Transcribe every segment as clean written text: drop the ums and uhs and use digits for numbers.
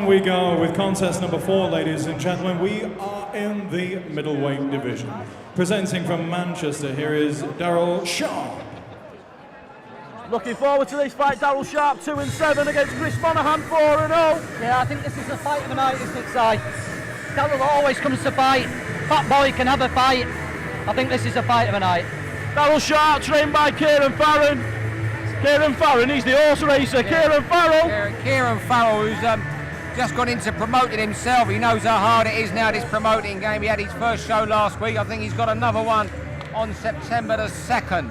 we go with contest number 4, ladies and gentlemen. We are in the middleweight division. Presenting from Manchester, here is Daryl Sharp. Looking forward to this fight, Daryl Sharp, 2-7 against Chris Monaghan, 4-0. Yeah, I think this is the fight of the night, isn't it, Si? Daryl always comes to fight. Fat boy can have a fight. I think this is the fight of the night. Daryl Sharp, trained by Kieran Farron. Kieran Farron, he's the horse racer. Yeah. Kieran Farrell. Kieran Farrell, who's just gone into promoting himself. He knows how hard it is now, this promoting game. He had his first show last week. I think he's got another one on September the 2nd.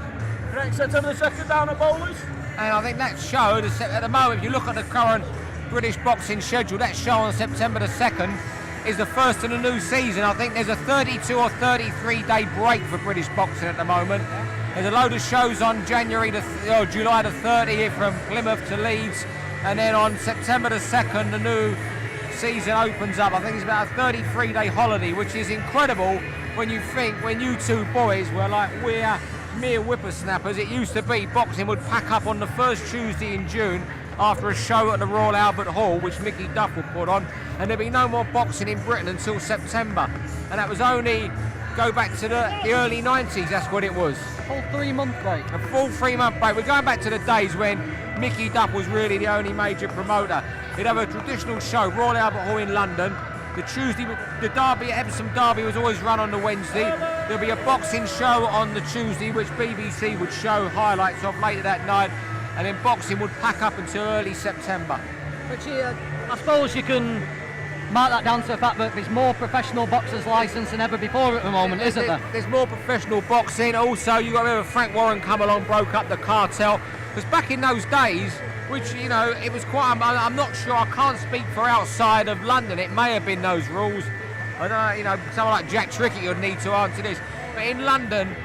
Correct, September the 2nd down at Bowlers. And I think that show, at the moment, if you look at the current British boxing schedule, that show on September the 2nd is the first in a new season. I think there's a 32 or 33 day break for British boxing at the moment. There's a load of shows on July the 30th from Plymouth to Leeds, and then on September the 2nd the new season opens up. I think it's about a 33 day holiday, which is incredible when you think when you two boys were like we're mere whippersnappers. It used to be boxing would pack up on the first Tuesday in June after a show at the Royal Albert Hall, which Mickey Duff would put on, and there'd be no more boxing in Britain until September. And that was only, go back to the early 90s, that's what it was. A full 3-month break. A full 3-month break. We're going back to the days when Mickey Duff was really the only major promoter. He'd have a traditional show, Royal Albert Hall in London. The Tuesday, the Derby, Epsom Derby was always run on the Wednesday. There'll be a boxing show on the Tuesday, which BBC would show highlights of later that night. And then boxing would pack up until early September. Which I suppose you can mark that down to the fact that there's more professional boxers licensed than ever before at the moment, isn't there? There's more professional boxing. Also, you've got to remember Frank Warren come along, broke up the cartel. Because back in those days, which, you know, it was quite, I'm not sure, I can't speak for outside of London. It may have been those rules. I don't know, you know, someone like Jack Trickett would need to answer this. But in London,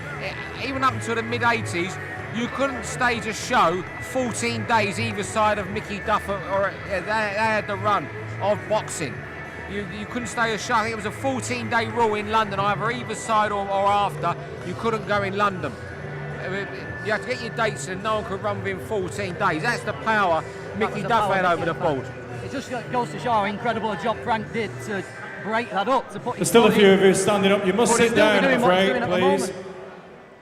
even up until the mid-80s, you couldn't stage a show 14 days either side of Mickey Duff, or they had the run of boxing. You couldn't stage a show. I think it was a 14-day rule in London, either side or after. You couldn't go in London. You had to get your dates and no one could run within 14 days. That's the power Mickey Duff had over the board. It just goes to show how incredible a job Frank did to break that up. To put There's still a few of you standing up. You must sit down, I'm afraid, please.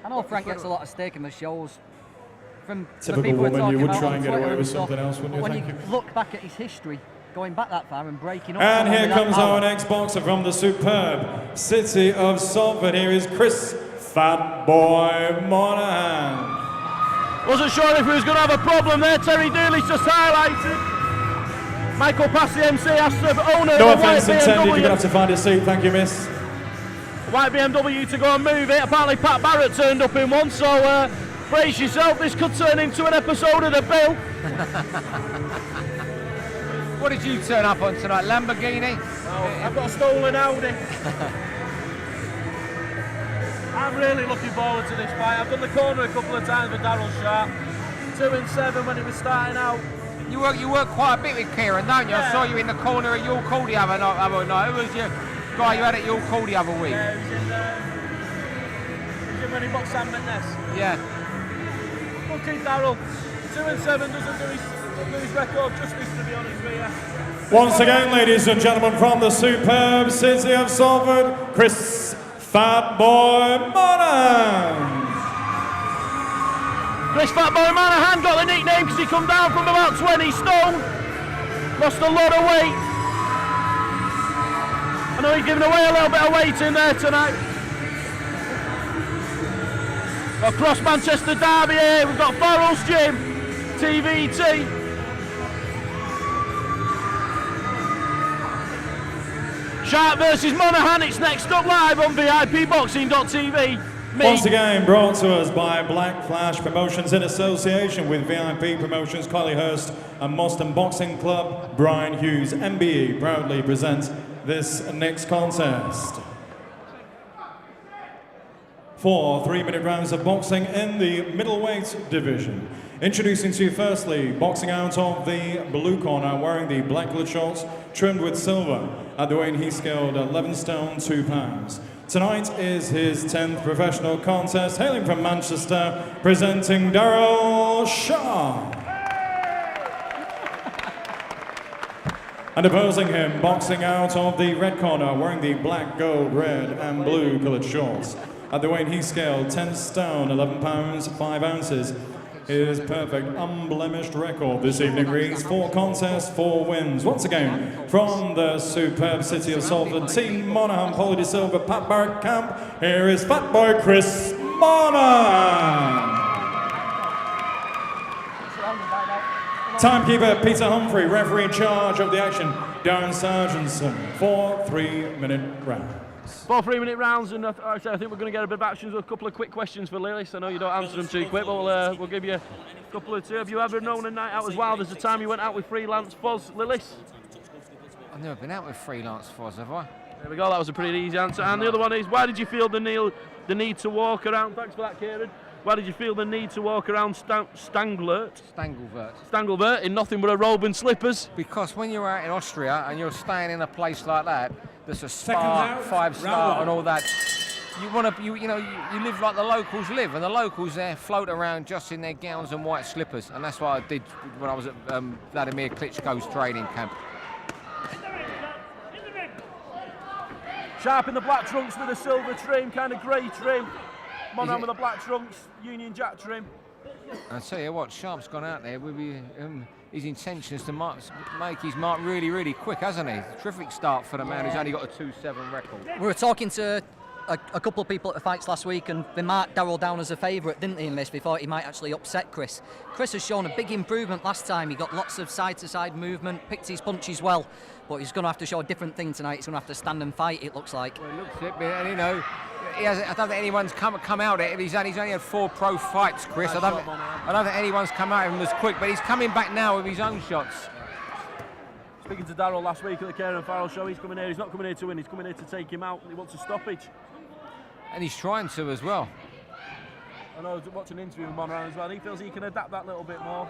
I know Frank gets a lot of stake in the shows. From typical woman, you would try and get away with something else, wouldn't you? When you look back at his history, going back that far and breaking up. And here comes our next boxer from the superb city of Salford. Here is Chris Fat Boy Monaghan. Wasn't sure if he was going to have a problem there. Terry Dooley's just highlighted. Michael past the MC asked the owner No of the offence white intended, BMW. you're going to have to find a seat, thank you, miss. White BMW to go and move it. Apparently Pat Barrett turned up in one, so brace yourself, this could turn into an episode of The Bill. What did you turn up on tonight, Lamborghini? Oh, I've got a stolen Audi. I'm really looking forward to this fight. I've done the corner a couple of times with Daryl Sharp. 2-7 when he was starting out. You work quite a bit with Kieran, don't you? Yeah. I saw you in the corner at York Hall the other night. Who was your guy you had at York Hall the other week? Yeah, he was in when he boxed Sam McNess. Yeah. Okay, Daryl. 2-7 doesn't do his record justice, to be honest with you. Once again, ladies and gentlemen, from the superb city of Salford, Chris Fat Boy Monaghan. Chris Fat Boy Monaghan got the nickname because he come down from about 20 stone. Lost a lot of weight. I know he's giving away a little bit of weight in there tonight. Across Manchester Derby here, we've got Farrell's Gym, TVT. Sharp versus Monaghan, it's next up live on VIPboxing.tv. Once again brought to us by Black Flash Promotions in association with VIP Promotions, Collyhurst and Moston Boxing Club. Brian Hughes, MBE, proudly presents this next contest. 4 3-minute rounds of boxing in the middleweight division. Introducing to you firstly, boxing out of the blue corner, wearing the black coloured shorts trimmed with silver. At the weight he scaled 11 stone 2 pounds. Tonight is his 10th professional contest, hailing from Manchester, presenting Daryl Sharp. And opposing him, boxing out of the red corner, wearing the black, gold, red and blue coloured shorts. At the weight he scaled, 10 stone, 11 pounds, 5 ounces. His perfect, unblemished record this evening reads 4 contests, 4 wins. Once again, from the superb city of Salford, Team Monaghan, Paulie De Silva, Pat Barrett Camp, here is Fat Boy Chris Monaghan. Timekeeper Peter Humphrey, referee in charge of the action, Darren Sargentson, 4 3-minute rounds. 4 3-minute rounds, and I think we're going to get a bit of action with a couple of quick questions for Lillis. I know you don't answer them too quick, but we'll give you a couple of two. Have you ever known a night out as wild as the time you went out with freelance Foz, Lillis? I've never been out with freelance Foz, have I? There we go, that was a pretty easy answer. And the other one is, why did you feel the need to walk around? Thanks for that, Kieran. Why did you feel the need to walk around Stanglevert in nothing but a robe and slippers? Because when you're out in Austria and you're staying in a place like that, that's a spa, 5-star and all that, you want to, you live like the locals live, and the locals there float around just in their gowns and white slippers, and that's what I did when I was at Vladimir Klitschko's training camp. Sharp in the black trunks with a silver trim, kind of grey trim. Monaghan with the black trunks, Union Jack trim. I tell you what, Sharp's gone out there with his intentions to make his mark really, really quick, hasn't he? Terrific start for the man who's only got a 2-7 record. We were talking to a couple of people at the fights last week, and they marked Darryl down as a favourite, didn't they, in this? They thought he might actually upset Chris. Chris has shown a big improvement last time. He got lots of side-to-side movement, picked his punches well, but he's going to have to show a different thing tonight. He's going to have to stand and fight, it looks like. Well, it looks it, and you know, I don't think anyone's come out at him. He's only had 4 pro fights, Chris. I don't think anyone's come out at him as quick, but he's coming back now with his own shots. Speaking to Darryl last week at the Kieran Farrell show, he's coming here. He's not coming here to win. He's coming here to take him out. He wants a stoppage. And he's trying to as well. I know I was watching an interview with Monaghan as well. He feels he can adapt that little bit more.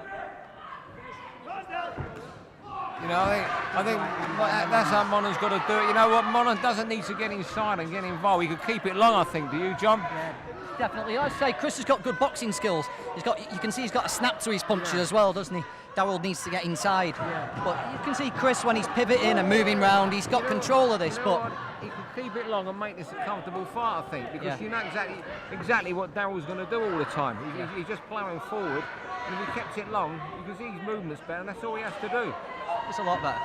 You know, I think that's how Monaghan's got to do it. You know what, Monaghan doesn't need to get inside and get involved. He could keep it long, I think. Do you, John? Yeah, definitely. I'd say Chris has got good boxing skills. You can see he's got a snap to his punches as well, doesn't he? Darryl needs to get inside. Yeah. But you can see Chris, when he's pivoting and moving round, he's got control of this. But he can keep it long and make this a comfortable fight, I think, because you know exactly what Darryl's going to do all the time. He's just ploughing forward, and if he kept it long, you can see his movement's better, and that's all he has to do. It's a lot better.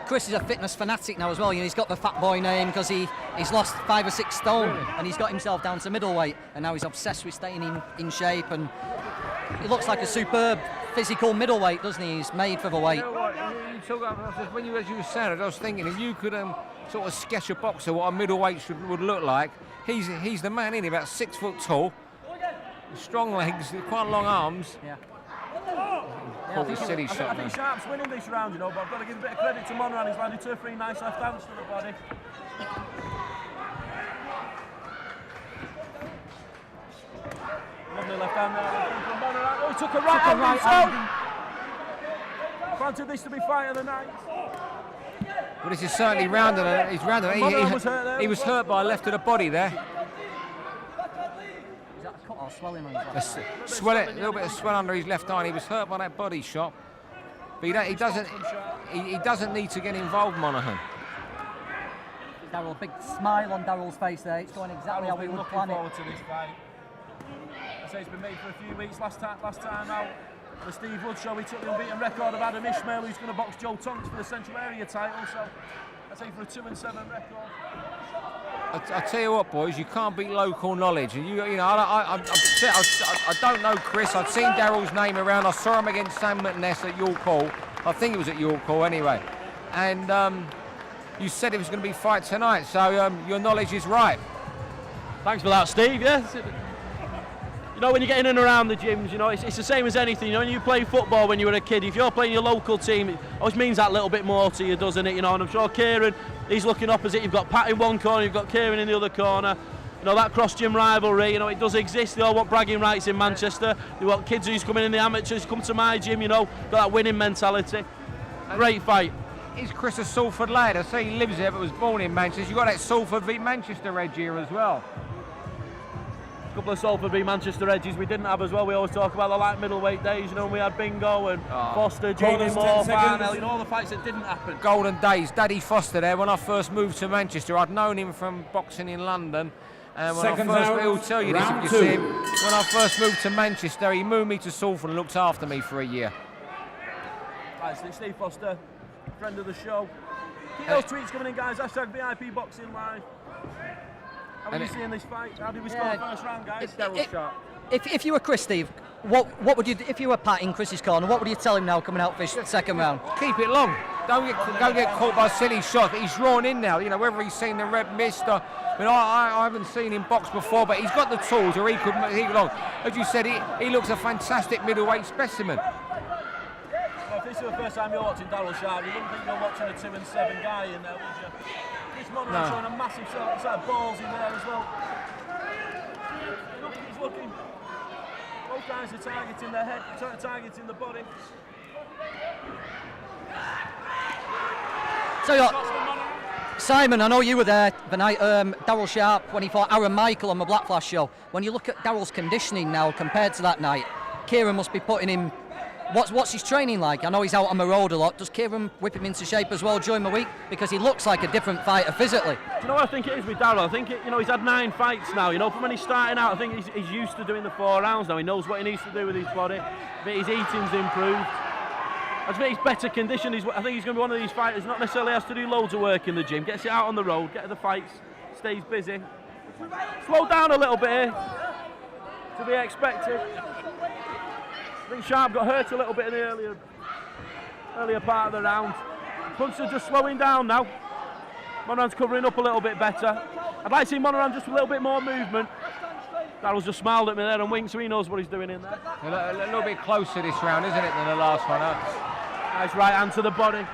Chris is a fitness fanatic now as well. You know, he's got the fat boy name because he's lost 5 or 6 stone, and he's got himself down to middleweight, and now he's obsessed with staying in shape, and he looks like a superb physical middleweight, doesn't he? He's made for the weight. You know what, as you were saying, I was thinking, if you could sort of sketch a boxer what a middleweight would look like, he's the man, isn't he? About 6 foot tall, strong legs, quite long arms. Yeah. I think Sharp's winning this round, you know, but I've got to give a bit of credit to Monaghan. He's landed 2 or 3 nice left hands to the body. Lovely left hand there from Monaghan. Oh, he took a right hand himself. Granted this to be fight of the night. Well, this is certainly rounded. He's rounded. He was hurt by a left of the body there. Or swelling on his left. A little bit of swell under his left eye. He was hurt by that body shot, but he doesn't need to get involved, Monaghan. Darryl, big smile on Darryl's face there. It's going exactly how we would plan it. Forward to this fight. I say it's been made for a few weeks. Last time out, the Steve Wood show, he took the unbeaten record of Adam Ishmael, who's going to box Joe Tonks for the Central Area title. So I say for a 2-7 record. I tell you what, boys, you can't beat local knowledge. And you know, I don't know Chris. I've seen Darryl's name around. I saw him against Sam McNess at York Hall. I think it was at York Hall anyway. And you said it was going to be fight tonight, so your knowledge is right. Thanks for that, Steve. Yes. You know, when you get in and around the gyms, you know, it's the same as anything. You know, when you play football when you were a kid, if you're playing your local team, it always means that little bit more to you, doesn't it? You know, and I'm sure Kieran, he's looking opposite. You've got Pat in one corner, you've got Kieran in the other corner. You know, that cross-gym rivalry, you know, it does exist. They all want bragging rights in Manchester. They want kids who's coming in the amateurs, come to my gym, you know, got that winning mentality. Great fight. Is Chris a Salford lad? I say he lives there but was born in Manchester. You've got that Salford v Manchester edge here as well. A couple of Salford Manchester edges we didn't have as well. We always talk about the light middleweight days, you know, we had Bingo and Foster, Jamie Corners, Moore, 10 seconds. Farnell, you know, all the fights that didn't happen. Golden days. Daddy Foster there. When I first moved to Manchester, I'd known him from boxing in London. And when Seconds I first, out, he'll tell you this if round you two. see him. When I first moved to Manchester, he moved me to Salford and looked after me for a year. Right, so Steve Foster, friend of the show. Keep those tweets coming in, guys. Hashtag VIP Boxing Live. How are you seeing this fight? How did we score the first round, guys? Daryl Sharp. If you were Chris, Steve, what would you, if you were Pat in Chris's corner, what would you tell him now coming out for his second round? Keep it long. Don't get caught by silly shots. He's drawn in now. You know, whether he's seen the red mist or, I mean, I haven't seen him box before, but he's got the tools, or he could long. As you said, he looks a fantastic middleweight specimen. Well, if this is the first time you're watching Daryl Sharp, you wouldn't think you're watching a 2-7 guy in there, would you? This Monaghan showing a massive set of balls in there as well. He's looking. Both guys are targeting their head, targeting the body. So, Simon, I know you were there the night Daryl Sharp when he fought Aaron Michael on the Black Flash show. When you look at Daryl's conditioning now compared to that night, Kieran must be putting him. What's his training like? I know he's out on the road a lot. Does Kieran whip him into shape as well during the week? Because he looks like a different fighter physically. Do you know what I think it is with Daryl? I think he's had 9 fights now. You know, from when he's starting out, I think he's used to doing the 4 rounds now. He knows what he needs to do with his body. But his eating's improved. I think he's better conditioned. I think he's going to be one of these fighters. Not necessarily has to do loads of work in the gym. Gets it out on the road, gets the fights, stays busy. Slow down a little bit here. To be expected. I think Sharp got hurt a little bit in the earlier part of the round. Punts are just slowing down now. Monaghan's covering up a little bit better. I'd like to see Monaghan just a little bit more movement. Daryl's just smiled at me there and winked, so he knows what he's doing in there. A little bit closer this round, isn't it, than the last one? Nice right hand to the body.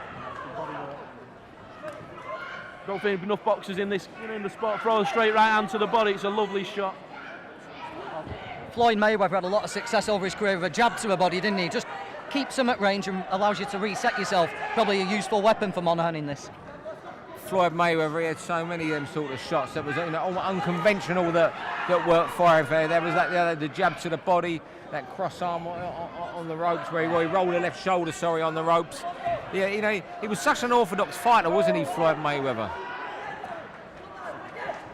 Don't think enough boxers in this in the sport throw a straight right hand to the body. It's a lovely shot. Floyd Mayweather had a lot of success over his career with a jab to the body, didn't he? Just keeps him at range and allows you to reset yourself. Probably a useful weapon for Monaghan in this. Floyd Mayweather, he had so many of them sort of shots that was unconventional that worked for him. There was the jab to the body, that cross arm on the ropes where he rolled the left shoulder, on the ropes. Yeah, you know, he was such an orthodox fighter, wasn't he, Floyd Mayweather?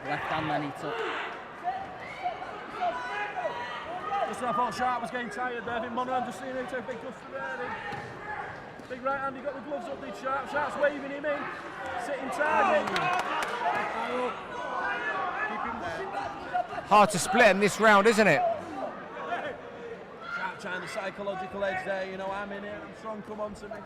Left hand then he took. Just when I thought Sharp was getting tired there, I think Monaghan just seeing him take a big gust of air in. Big right hand, he got the gloves up, did Sharp. Sharp's waving him in. Sitting target. Keep him there. Hard to split in this round, isn't it? Sharp trying the psychological edge there, you know, I'm in here, I'm strong, come on to me.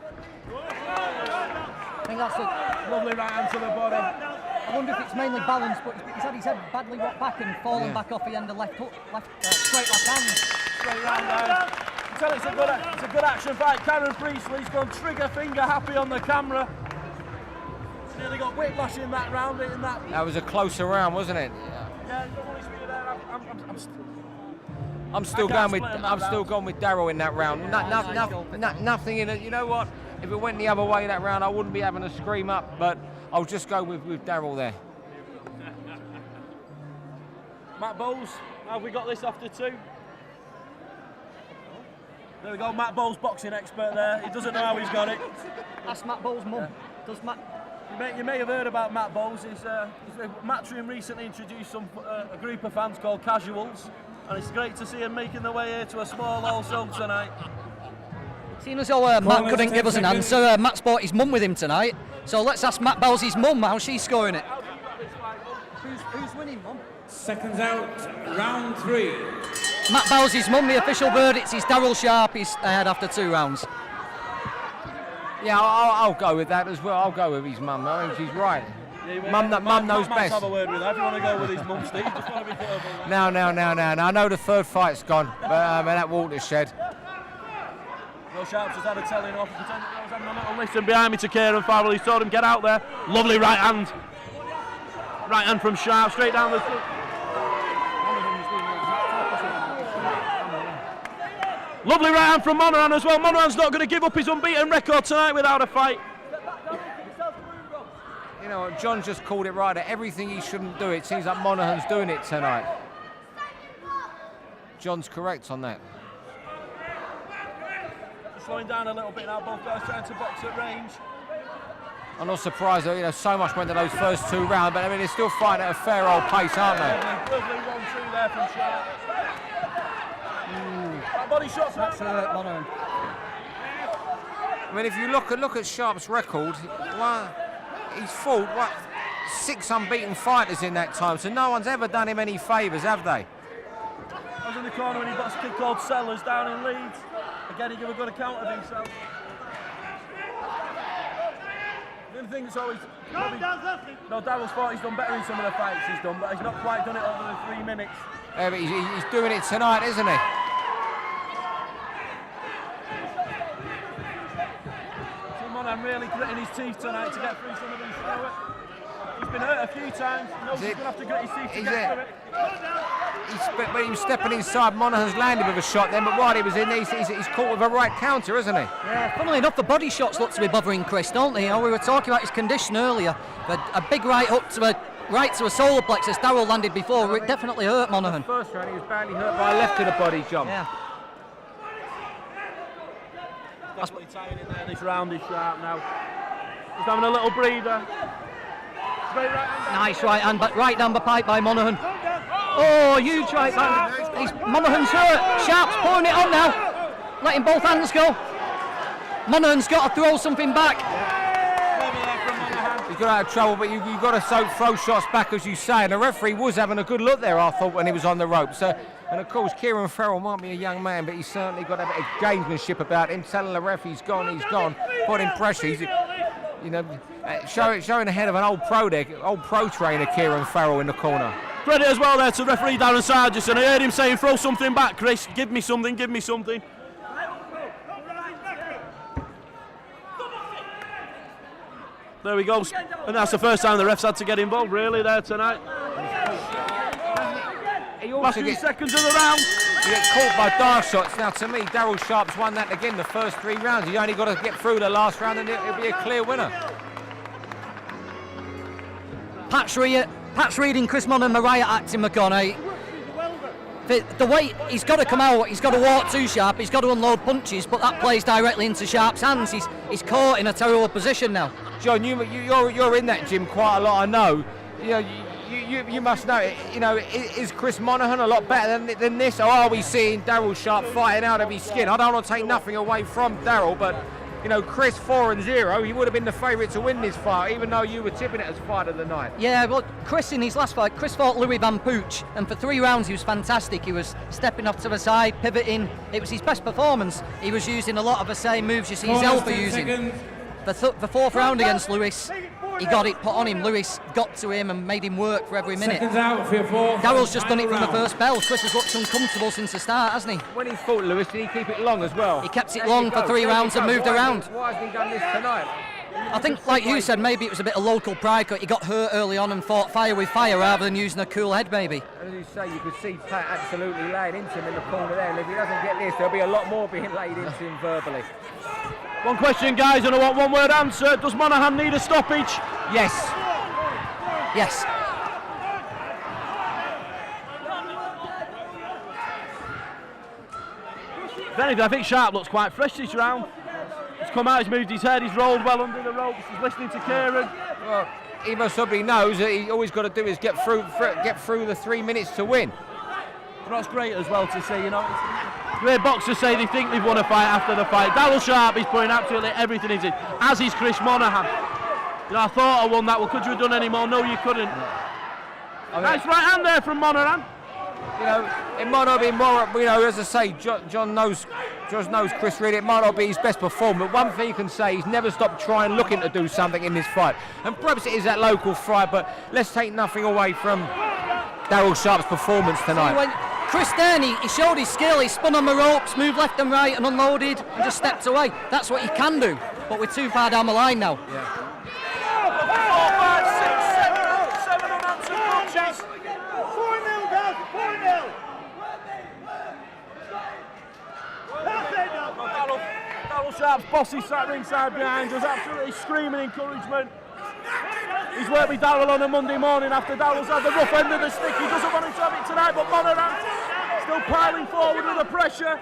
I think that's a Lovely right hand to the body. I wonder if it's mainly balance, but he's had his head badly rocked back and fallen back off the end of left hook, straight left hand. Straight round there. Tell it's a good action fight. Karen Priestley's gone trigger finger happy on the camera. Nearly got whiplash in that round. That was a closer round, wasn't it? Yeah, you don't want to be there. I'm still going with Daryl in that round. Nothing in it. You know what? If it went the other way that round, I wouldn't be having a scream up. But I'll just go with Daryl there. Matt Bowles, how have we got this after 2? There we go, Matt Bowles, boxing expert there. He doesn't know how he's got it. That's Matt Bowles' mum. Does Matt? You may have heard about Matt Bowles. Matchroom recently introduced a group of fans called Casuals, and it's great to see him making their way here to a small also tonight. Seeing as though Matt couldn't give us an answer, Matt's brought his mum with him tonight. So let's ask Matt Bowles' mum how she's scoring it. Who's winning, mum? Seconds out, round 3. Matt Bowles' mum, the official verdict is Daryl Sharp is ahead after 2 rounds. Yeah, I'll go with that as well. I'll go with his mum. I think she's right. Yeah, Mum knows best. Have a word with her if you want to go with his mum, Steve. Just want to be verbal. No. I know the third fight's gone, but that watershed. Well, Sharp's just had a telling off. I was having a little listen behind me to Kieran Farrell. He saw him get out there. Lovely right hand. Right hand from Sharp, straight down the... Lovely right hand from Monaghan as well. Monaghan's not going to give up his unbeaten record tonight without a fight. You know what, John just called it right. Everything he shouldn't do, it seems like Monaghan's doing it tonight. John's correct on that. Slowing down a little bit now, both guys trying to box at range. I'm not surprised that so much went to those first 2 rounds, but I mean they're still fighting at a fair old pace, aren't they? Lovely 1-2 there from Sharp. Body shots. That's Monaghan. I mean, if you look at Sharp's record, he's fought 6 unbeaten fighters in that time, so no one's ever done him any favours, have they? I was in the corner when he got a kid called Sellers down in Leeds. Again, he gave a good account of himself. The only thing that's always... Darryl's thought he's done better in some of the fights he's done, but he's not quite done it over the 3 minutes. Yeah, but he's doing it tonight, isn't he? Monaghan really gritting his teeth tonight to get through some of these. He's been hurt a few times. He knows he's going to have to grit his teeth to get through it. When he was stepping inside, Monaghan's landed with a shot then, but while he was in, he's caught with a right counter, isn't he? Yeah, funnily enough, the body shots look to be bothering Chris, don't they? We were talking about his condition earlier, but a big right hook to a solar plexus Darryl landed before. It definitely hurt Monaghan. The first round, he was badly hurt by a left to the body jump. Yeah. Definitely tying in there this round is Sharp now. He's having a little breather. Straight right hand. Nice right hand, but right down the pipe by Monaghan. Oh, huge right hand. Monaghan's hurt. Sharp's pulling it on now. Letting both hands go. Monaghan's got to throw something back. He's got out of trouble, but you've got to throw shots back, as you say. And the referee was having a good look there, I thought, when he was on the rope. So, and of course, Kieran Farrell might be a young man, but he's certainly got a bit of gamesmanship about him, telling the ref he's gone, putting pressure. He's, showing ahead of an old pro trainer, Kieran Farrell, in the corner. Credit as well there to referee Darren Sargison. I heard him saying, throw something back, Chris. Give me something, give me something. There we go. And that's the first time the refs had to get involved, really, there tonight. Last few seconds of the round. You get caught by dark shots. Now, to me, Darryl Sharp's won that again the first 3 rounds. You only got to get through the last round and it'll be a clear winner. Pat's reading Chris Monaghan, Mariah acting McConnell. The way he's got to come out, he's got to walk too Sharp, he's got to unload punches, but that plays directly into Sharp's hands. He's caught in a terrible position now. John, you're in that gym quite a lot, I know. You must know, is Chris Monaghan a lot better than this, or are we seeing Darryl Sharp fighting out of his skin? I don't want to take nothing away from Darryl, but Chris 4-0, he would have been the favourite to win this fight, even though you were tipping it as fight of the night. Yeah, well, Chris in his last fight, Chris fought Louis Van Pooch, and for 3 rounds he was fantastic. He was stepping off to the side, pivoting. It was his best performance. He was using a lot of the same moves you see his Elfa using. The 4th round against Lewis, he got it put on him. Lewis got to him and made him work for every minute. Darryl's just done it from the first bell. Chris has looked uncomfortable since the start, hasn't he? When he fought Lewis, did he keep it long as well? He kept it long for 3 rounds and moved around. Why hasn't he done this tonight? I think, like you said, maybe it was a bit of local pride. He got hurt early on and fought fire with fire rather than using a cool head, maybe. As you say, you could see Pat absolutely laying into him in the corner there, and if he doesn't get this, there'll be a lot more being laid into him verbally. One question, guys, and I want one word answer. Does Monaghan need a stoppage? Yes. Yes. If anything, I think Sharp looks quite fresh this round. He's come out, he's moved his head, he's rolled well under the ropes, he's listening to Kieran. Well, he most probably knows that he always got to do is get through the 3 minutes to win. But that's great as well to see, Great boxers say they think they've won a fight after the fight. Darryl Sharp is putting absolutely everything into it, as is Chris Monaghan. I thought I won that. Well, could you have done any more? No, you couldn't. Nice right hand there from Monaghan. It might not be more, as I say, John knows Chris really. It might not be his best performance, but one thing you can say, he's never stopped trying, looking to do something in this fight. And perhaps it is that local fight, but let's take nothing away from Darryl Sharp's performance tonight. Chris then, he showed his skill, he spun on the ropes, moved left and right and unloaded and just stepped away. That's what he can do, but we're too far down the line now. Yeah. 4, 5, 6, 7 unanswered punches. 4-0, guys, 4-0. Darryl Sharp's bossy sat ringside behind us, absolutely screaming encouragement. He's worked with Darryl on a Monday morning after Darryl's had the rough end of the stick. He doesn't want him to have it tonight, but Monaghan Still piling forward with the pressure.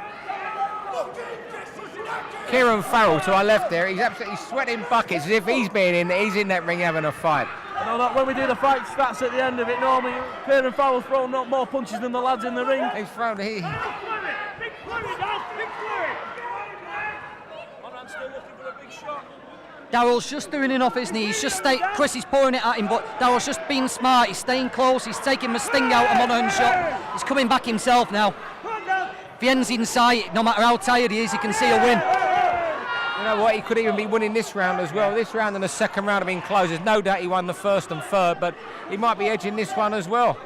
Kieran Farrell to our left there, he's absolutely sweating buckets as if he's in that ring having a fight. I know that when we do the fight stats at the end of it, normally Kieran Farrell's thrown up more punches than the lads in the ring. He's thrown. Big flurry, guys, big flurry. Monaghan's still looking for a big shot. Darrell's just doing it off his knees. Chris is pouring it at him, but Darrell's just being smart. He's staying close. He's taking the sting out of Monaghan's shot. He's coming back himself now. If he ends in sight, no matter how tired he is, he can see a win. You know what? He could even be winning this round as well. This round and the second round have been close. There's no doubt he won the first and third, but he might be edging this one as well.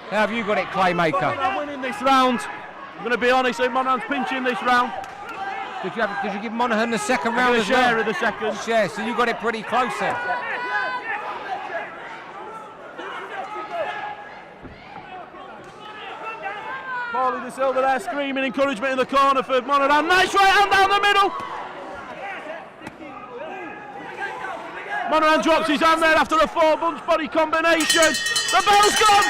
How have you got it, Claymaker? I'm winning this round. I'm going to be honest, Monaghan's pinching this round. Did you give Monaghan the second round as well? Share of the second. Share, so you got it pretty close there. Paulie De Silva there screaming encouragement in the corner for Monaghan. Nice right hand down the middle. Monaghan drops his hand there after a 4-bunch body combination. The bell's gone.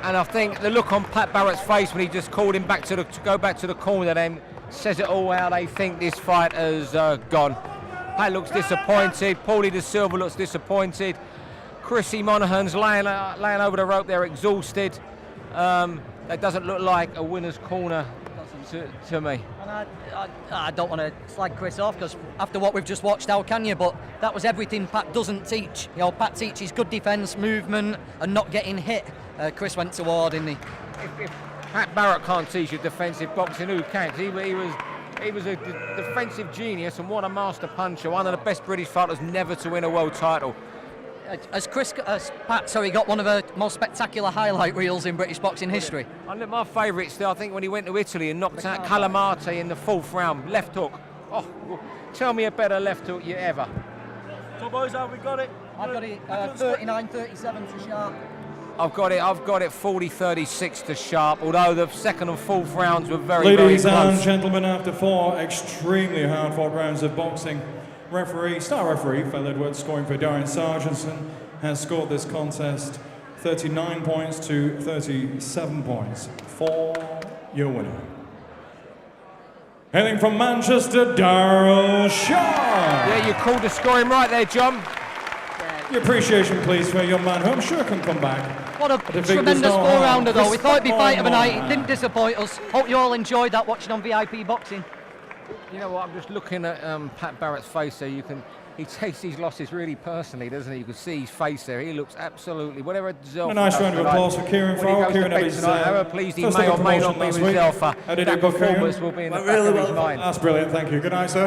And I think the look on Pat Barrett's face when he just called him back to go back to the corner then says it all how they think this fight has gone. Pat looks disappointed, Paulie De Silva looks disappointed, Chrissy Monaghan's laying over the rope there exhausted. That doesn't look like a winner's corner to me. And I don't want to slag Chris off because after what we've just watched, how can you? But that was everything Pat doesn't teach. You know, Pat teaches good defence, movement, and not getting hit. Chris went toward, didn't he? If Pat Barrett can't teach you defensive boxing, who can? He was a defensive genius and what a master puncher. One of the best British fighters never to win a world title. Has Pat got one of the most spectacular highlight reels in British boxing history? And my favourite still, I think, when he went to Italy and knocked out Calamarte in the 4th round, left hook. Oh, tell me a better left hook you ever. So boys, how have we got it? I've got it 39-37 to Sharp. I've got it 40-36 to Sharp, although the 2nd and 4th rounds were very, Ladies very close. and gentlemen, after 4 extremely hard-fought rounds of boxing, star referee Phil Edwards, scoring for Darren Sargentson, has scored this contest 39 points to 37 points for your winner. Hailing from Manchester, Darryl Shaw. Yeah, you called the scoring right there, John. Your appreciation, please, for your man, who I'm sure can come back. What a tremendous 4-rounder, though. We thought it'd be fight of the night. It didn't disappoint us. Hope you all enjoyed that watching on VIP Boxing. You know what? I'm just looking at Pat Barrett's face there. He takes these losses really personally, doesn't he? You can see his face there. He looks absolutely whatever. A nice round of applause for Kieran Farrell. Kieran however pleased he may or may not be with himself. That performance will be in the back of his mind. That's brilliant. Thank you. Good night, sir.